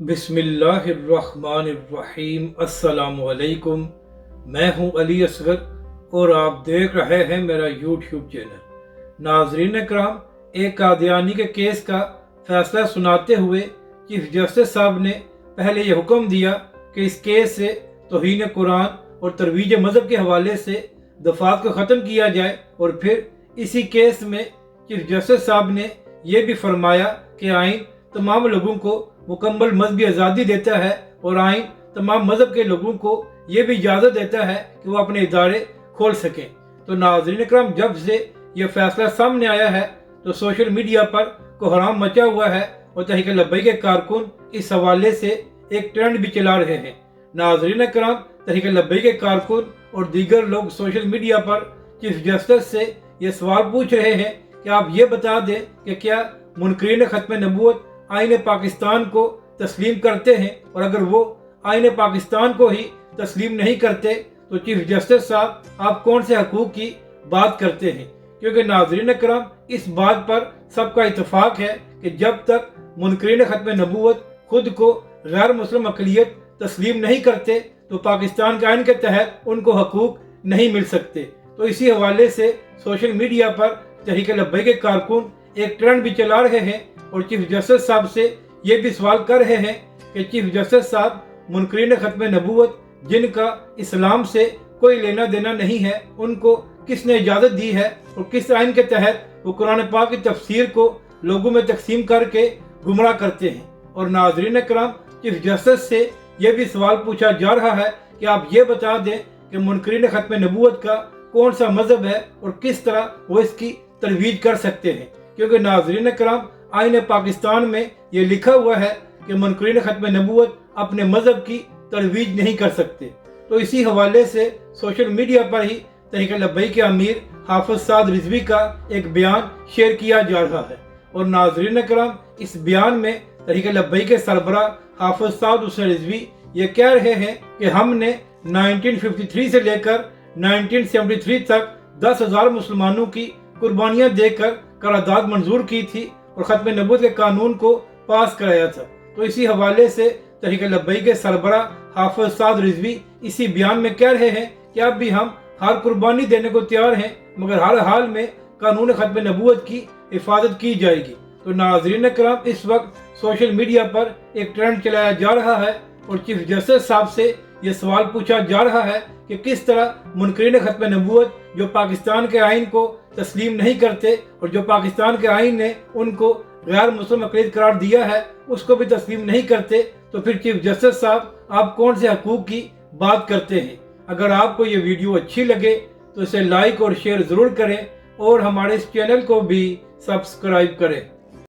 बिस्मिल्लाहिर्रहमानिर्रहीम। अस्सलाम वालेकुम। मैं हूं अली असगर और आप देख रहे हैं मेरा यूट्यूब चैनल। नाजरीन कराम, एक कादियानी के केस का फैसला सुनाते हुए चीफ जस्टिस साहब ने पहले ये हुक्म दिया कि इस केस से तौहीन कुरान और तरवीज मज़हब के हवाले से दफात को ख़त्म किया जाए, और फिर इसी केस में चीफ जस्टिस साहब ने यह भी फरमाया कि आइन तमाम लोगों को मुकम्मल मजहबी आज़ादी देता है और आइन तमाम मज़हब के लोगों को ये भी इजाज़त देता है कि वो अपने इदारे खोल सकें। तो नाज़रीन करम, जब से ये फैसला सामने आया है तो सोशल मीडिया पर कोहराम मचा हुआ है और तहरीक लब्बैक के कारकुन इस हवाले से एक ट्रेंड भी चला रहे हैं। नाज़रीन करम, तहरीक लब्बैक के कारकुन और दीगर लोग सोशल मीडिया पर चीफ जस्टिस से ये सवाल पूछ रहे हैं कि आप ये बता दें कि क्या मुनकरीन ख़त्म नबूवत आइन पाकिस्तान को तस्लीम करते हैं, और अगर वो आइन पाकिस्तान को ही तस्लीम नहीं करते तो चीफ जस्टिस साहब आप कौन से हकूक़ की बात करते हैं। क्योंकि नाज़रीन करम, इस बात पर सबका इत्तफाक है कि जब तक मुनकरीन ख़त्म नबूवत खुद को गैर मुस्लिम अक़लियत तस्लीम नहीं करते तो पाकिस्तान के आइन के तहत उनको हकूक़ नहीं मिल सकते। तो इसी हवाले से सोशल मीडिया पर तहरीक लब्बैक के कारकुन एक ट्रेंड भी चला रहे हैं और चीफ जस्टिस साहब से ये भी सवाल कर रहे हैं कि चीफ जस्टिस साहब, मुनकरीन ख़त्म नबूवत जिनका इस्लाम से कोई लेना देना नहीं है, उनको किसने इजाज़त दी है और किस आइन के तहत वो कुरान पाक की तफसीर को लोगों में तकसीम करके गुमराह करते हैं। और नाज़रीन करम, चीफ जस्टिस से ये भी सवाल पूछा जा रहा है कि आप ये बता दें कि मुनकरीन ख़त्म नबूवत का कौन सा मज़हब है और किस तरह वो इसकी तरवीज कर सकते हैं। क्योंकि नाज़रीन करम, आइन पाकिस्तान में ये लिखा हुआ है कि मुनकरीन ख़त्म नबूवत अपने मज़हब की तरवीज नहीं कर सकते। तो इसी हवाले से सोशल मीडिया पर ही तहरीक लब्बैक के अमीर हाफिज साद रिजवी का एक बयान शेयर किया जा रहा है। और नाज़रीन करम, इस बयान में तहरीक लब्बैक के सरबराह हाफिज साद रिजवी ये कह रहे हैं कि हमने 1953 से लेकर 1973 तक 10,000 मुसलमानों की कुर्बानियाँ देकर करारदाद मंजूर की थी और ख़त्म नबूवत के कानून को पास कराया था। तो इसी हवाले से तहरीक लब्बैक के सरबराह हाफिज साद रिजवी इसी बयान में कह रहे हैं कि अब भी हम हर कुर्बानी देने को तैयार हैं, मगर हर हाल में कानून ख़त्म नबूवत की हिफाजत की जाएगी। तो नाज़रीन करम, इस वक्त सोशल मीडिया पर एक ट्रेंड चलाया जा रहा है और चीफ जस्टिस साहब से ये सवाल पूछा जा रहा है कि किस तरह मुनकरीन ख़त्म नबूवत जो पाकिस्तान के आइन को तस्लीम नहीं करते और जो पाकिस्तान के आइन ने उनको गैर मुस्लिम अक़लियत करार दिया है उसको भी तस्लीम नहीं करते, तो फिर चीफ जस्टिस साहब आप कौन से हकूक़ की बात करते हैं। अगर आपको ये वीडियो अच्छी लगे तो इसे लाइक और शेयर ज़रूर करें और हमारे इस चैनल को भी सब्सक्राइब करें।